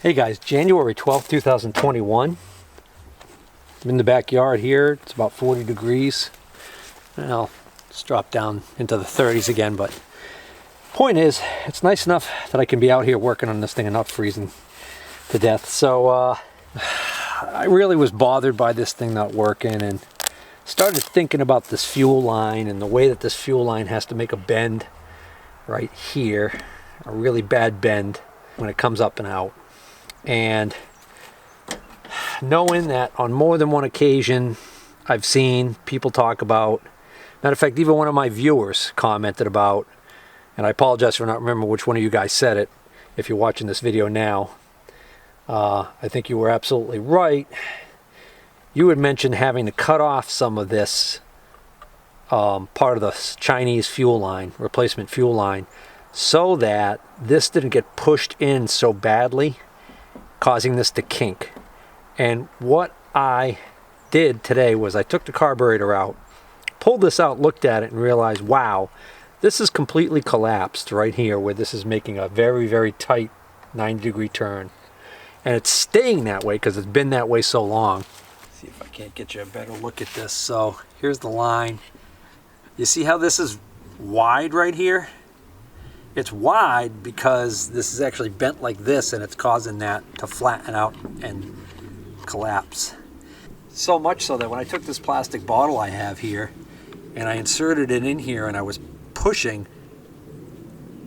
Hey guys, January 12th, 2021. I'm in the backyard here. It's about 40 degrees. Well, it's dropped down into the 30s again, but point is, it's nice enough that I can be out here working on this thing and not freezing to death. So I really was bothered by this thing not working and started thinking about this fuel line and the way that this fuel line has to make a bend right here, a really bad bend when it comes up and out. And knowing that on more than one occasion I've seen people talk about, matter of fact, even one of my viewers commented about, and I apologize for not remembering which one of you guys said it if you're watching this video now. I think you were absolutely right. You had mentioned having to cut off some of this part of the Chinese fuel line, replacement fuel line, so that this didn't get pushed in so badly, causing this to kink. And what I did today was I took the carburetor out, pulled this out, looked at it, and realized, wow, this is completely collapsed right here where this is making a very, very tight 90-degree turn. And it's staying that way because it's been that way so long. See if I can't get you a better look at this. So here's the line. You see how this is wide right here? It's wide because this is actually bent like this, and it's causing that to flatten out and collapse. So much so that when I took this plastic bottle I have here and I inserted it in here and I was pushing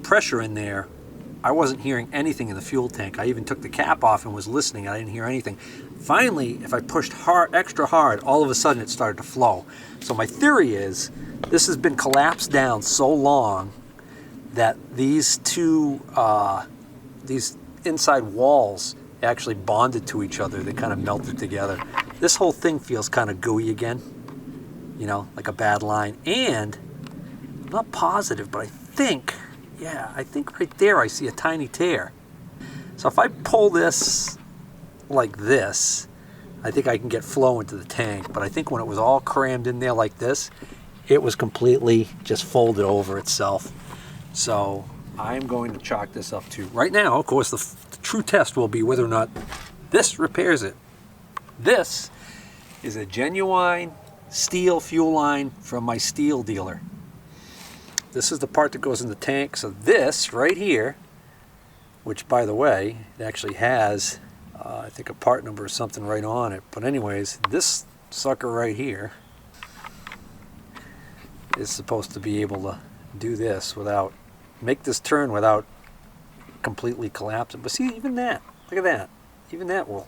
pressure in there, I wasn't hearing anything in the fuel tank. I even took the cap off and was listening, and I didn't hear anything. Finally, if I pushed hard, extra hard, all of a sudden it started to flow. So my theory is this has been collapsed down so long that these two, these inside walls actually bonded to each other. They kind of melted together. This whole thing feels kind of gooey again, you know, like a bad line. And I'm not positive, but I think, yeah, I think right there I see a tiny tear. So if I pull this like this, I think I can get flow into the tank. But I think when it was all crammed in there like this, it was completely just folded over itself. So I'm going to chalk this up to, right now, of course, the true test will be whether or not this repairs it. This is a genuine Stihl fuel line from my Stihl dealer. This is the part that goes in the tank. So this right here, which by the way, it actually has, I think a part number or something right on it. But anyways, this sucker right here is supposed to be able to do this without, make this turn without completely collapsing. But see, even that, look at that, even that will,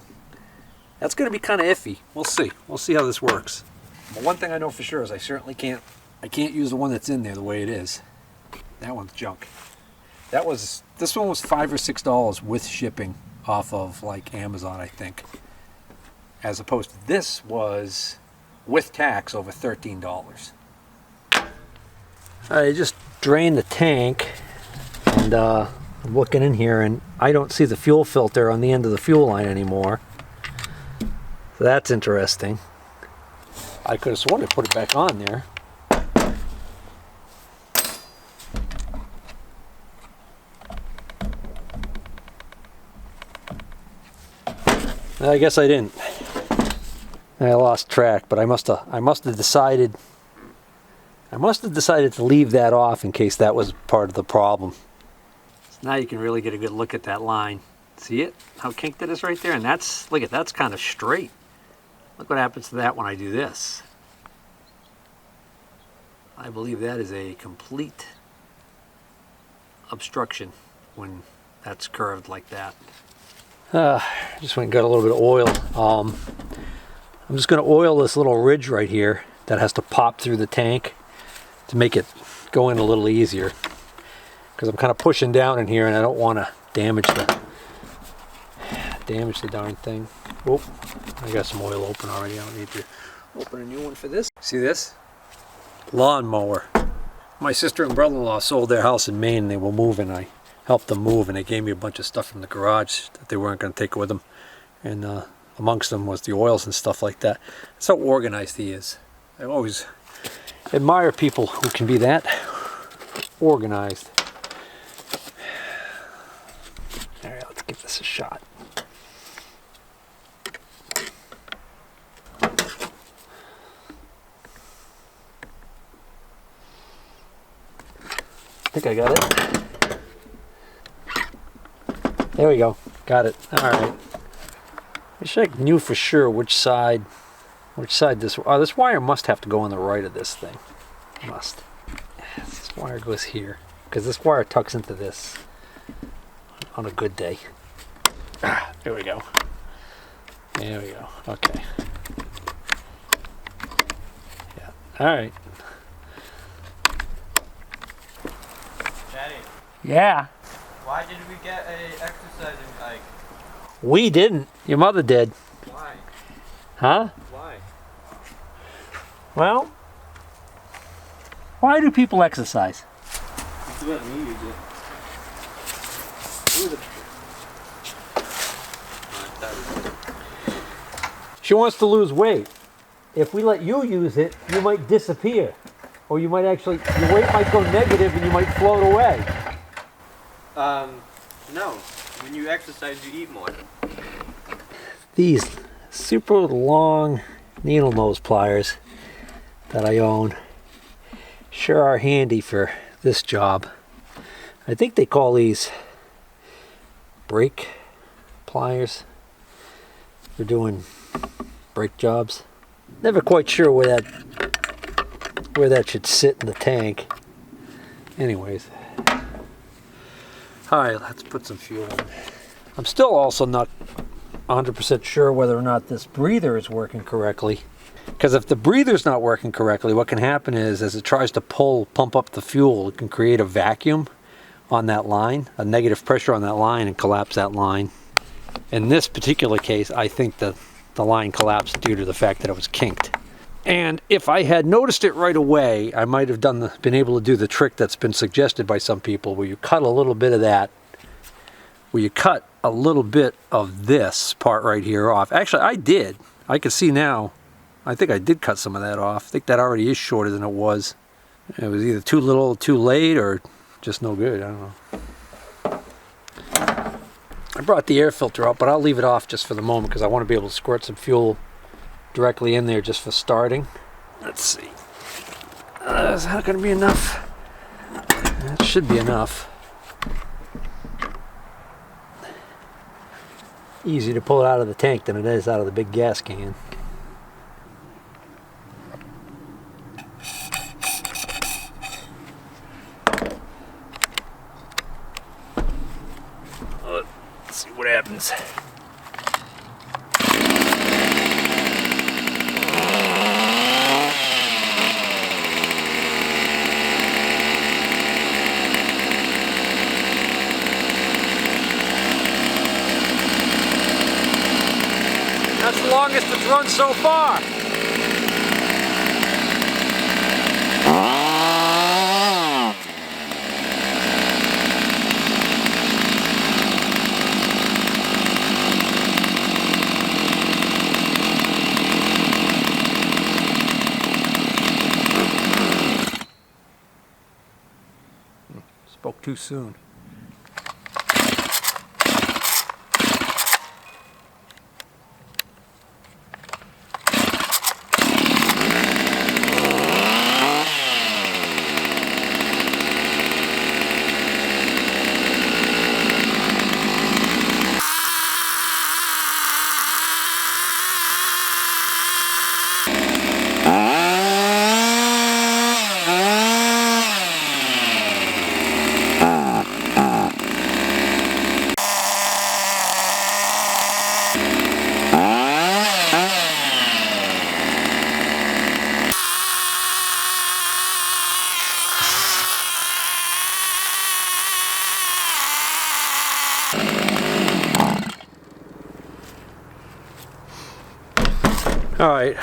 that's going to be kind of iffy. We'll see how this works. But one thing I know for sure is I certainly can't use the one that's in there the way it is. That one's junk. This one was $5 or $6 with shipping off of like Amazon, I think, as opposed to this was with tax over $13. I just drained the tank, and I'm looking in here and I don't see the fuel filter on the end of the fuel line anymore. So that's interesting. I could have sworn I put it back on there. I guess I didn't. I lost track, but I must have decided to leave that off in case that was part of the problem. So now you can really get a good look at that line. See it? How kinked it is right there? And that's, look at that's kind of straight. Look what happens to that when I do this. I believe that is a complete obstruction when that's curved like that. Just went and got a little bit of oil. I'm just going to oil this little ridge right here that has to pop through the tank to make it go in a little easier, because I'm kind of pushing down in here and I don't want to damage the darn thing. Oh, I got some oil open already. I don't need to open a new one for this. See this? Lawnmower. My sister and brother-in-law sold their house in Maine and they were moving. I helped them move and they gave me a bunch of stuff from the garage that they weren't going to take with them. And amongst them was the oils and stuff like that. That's how organized he is. I always admire people who can be that organized. All right, let's give this a shot. I think I got it. There we go. Got it. All right. I wish I knew for sure which side this. Oh, this wire must have to go on the right of this thing. Must. This wire goes here because this wire tucks into this on a good day. There we go. There we go. Okay. Yeah. All right. Daddy. Yeah. Why did we get a exercising bike? We didn't. Your mother did. Why? Huh? Why? Well, why do people exercise? You let me use it. She wants to lose weight. If we let you use it, you might disappear. Or you might actually, your weight might go negative and you might float away. No. When you exercise, you eat more. These super long needle nose pliers that I own sure are handy for this job. I think they call these brake pliers for doing brake jobs. Never quite sure where that should sit in the tank. Anyways. Alright, let's put some fuel in. I'm still also not 100% sure whether or not this breather is working correctly. Because if the breather's not working correctly, what can happen is as it tries to pump up the fuel, it can create a vacuum on that line, a negative pressure on that line, and collapse that line. In this particular case, I think the line collapsed due to the fact that it was kinked. And if I had noticed it right away, I might have been able to do the trick that's been suggested by some people, where you cut a little bit of that, where you cut a little bit of this part right here off. Actually, I did. I can see now. I think I did cut some of that off. I think that already is shorter than it was. It was either too little, too late, or just no good. I don't know. I brought the air filter up, but I'll leave it off just for the moment because I want to be able to squirt some fuel directly in there just for starting. Let's see. Is that going to be enough? That should be enough. Easier to pull it out of the tank than it is out of the big gas can. Let's see what happens. That's the longest it's run so far. Spoke too soon. Alright,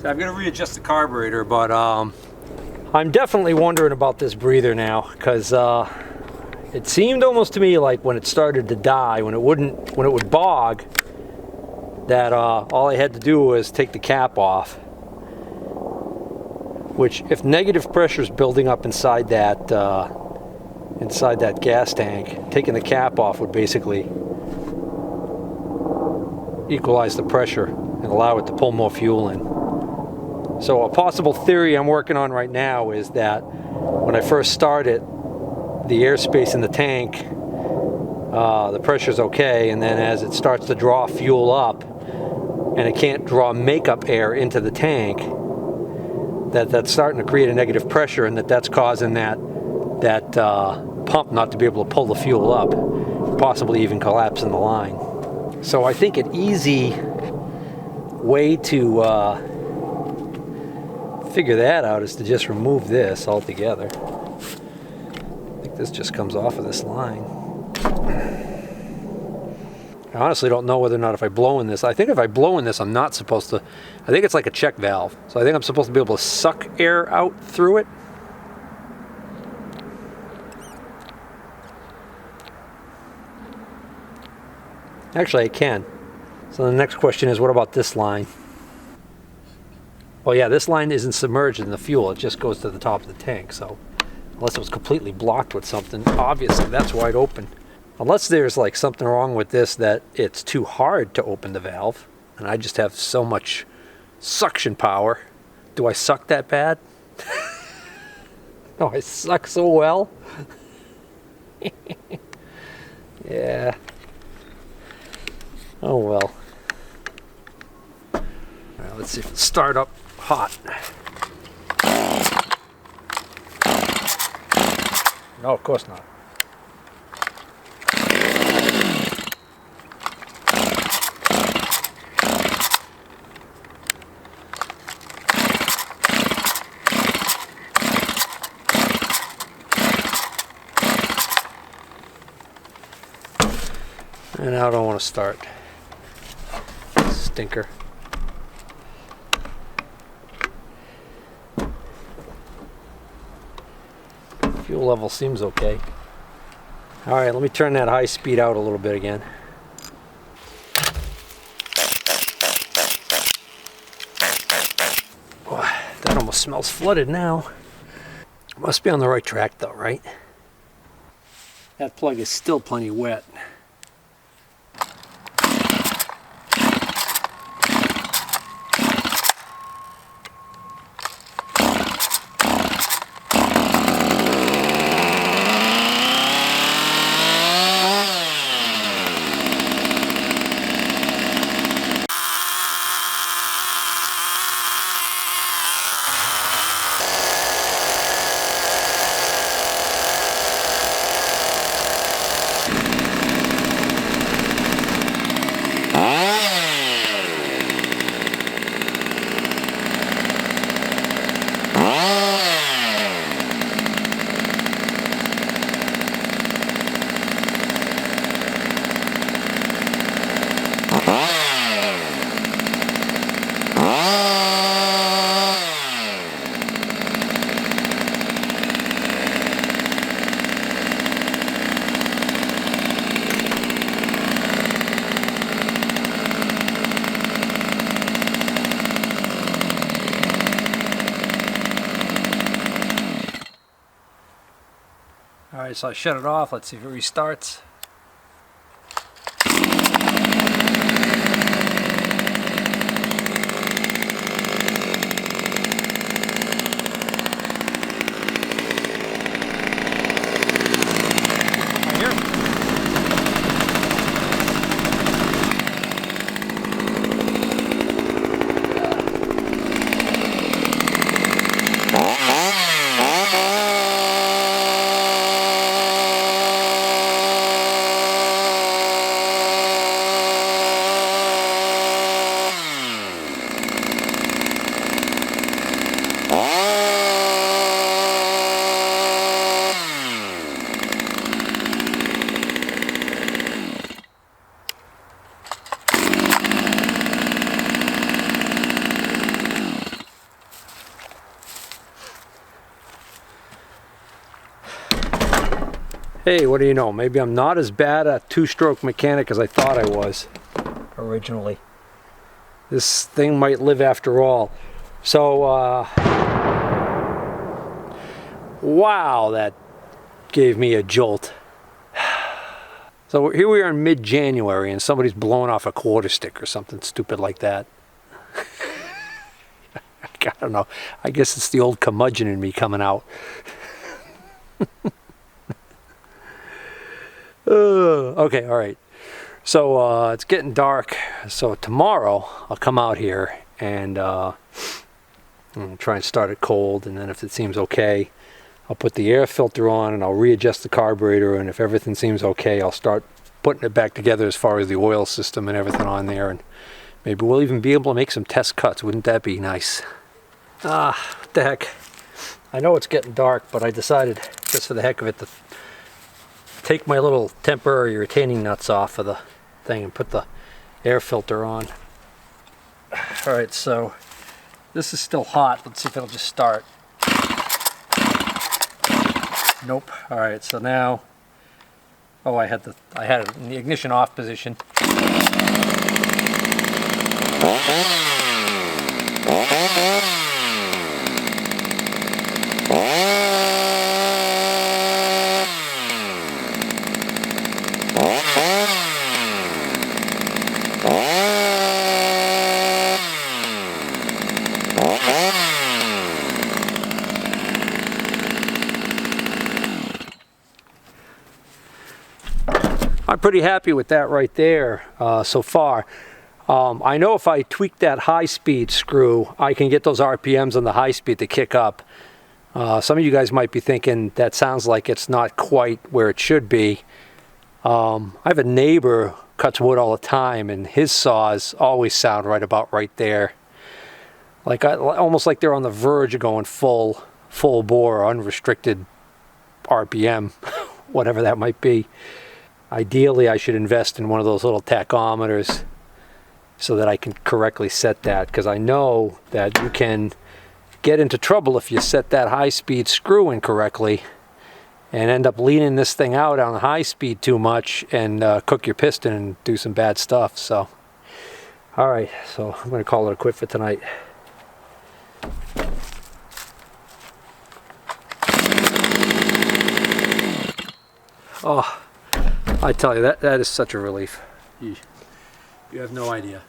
so I'm going to readjust the carburetor, but I'm definitely wondering about this breather now, because it seemed almost to me like when it started to die, when it would bog, that all I had to do was take the cap off. Which, if negative pressure is building up inside that inside that gas tank. Taking the cap off would basically equalize the pressure and allow it to pull more fuel in. So a possible theory I'm working on right now is that when I first start it, the airspace in the tank, the pressure's okay, and then as it starts to draw fuel up and it can't draw makeup air into the tank, that's starting to create a negative pressure, and that's causing that pump not to be able to pull the fuel up, possibly even collapsing the line. So I think an easy way to figure that out is to just remove this altogether. I think this just comes off of this line. I honestly don't know whether or not if I blow in this. I think if I blow in this, I'm not supposed to. I think it's like a check valve. So I think I'm supposed to be able to suck air out through it. Actually, I can. So the next question is, what about this line? Well, yeah, this line isn't submerged in the fuel. It just goes to the top of the tank. So unless it was completely blocked with something, obviously that's wide open. Unless there's like something wrong with this that it's too hard to open the valve, and I just have so much suction power. Do I suck that bad? No, I suck so well. Yeah. Oh well. All right, let's see if it'll start up hot. No, of course not. And now I don't want to start. Stinker. Fuel level seems okay. All right, let me turn that high speed out a little bit again. Oh, that almost smells flooded now. Must be on the right track though, right? That plug is still plenty wet. Alright, so I shut it off. Let's see if it restarts. Hey, what do you know? Maybe I'm not as bad a two-stroke mechanic as I thought I was originally. This thing might live after all. So, wow, that gave me a jolt. So here we are in mid-January and somebody's blowing off a quarter stick or something stupid like that. I don't know. I guess it's the old curmudgeon in me coming out. Okay, all right. So it's getting dark. So tomorrow I'll come out here and I'll try and start it cold. And then if it seems okay, I'll put the air filter on and I'll readjust the carburetor. And if everything seems okay, I'll start putting it back together as far as the oil system and everything on there. And maybe we'll even be able to make some test cuts. Wouldn't that be nice? What the heck. I know it's getting dark, but I decided, just for the heck of it, to take my little temporary retaining nuts off of the thing and put the air filter on. Alright, so this is still hot. Let's see if it'll just start. Nope. Alright, so now, oh, I had it in the ignition off position. I'm pretty happy with that right there so far. I know if I tweak that high-speed screw, I can get those RPMs on the high-speed to kick up. Some of you guys might be thinking that sounds like it's not quite where it should be. I have a neighbor who cuts wood all the time, and his saws always sound right about right there. Like almost like they're on the verge of going full bore, unrestricted RPM, whatever that might be. Ideally, I should invest in one of those little tachometers so that I can correctly set that, because I know that you can get into trouble if you set that high-speed screw incorrectly and end up leaning this thing out on high speed too much and cook your piston and do some bad stuff. So, all right, so I'm going to call it a quit for tonight. Oh, I tell you, that is such a relief. You have no idea.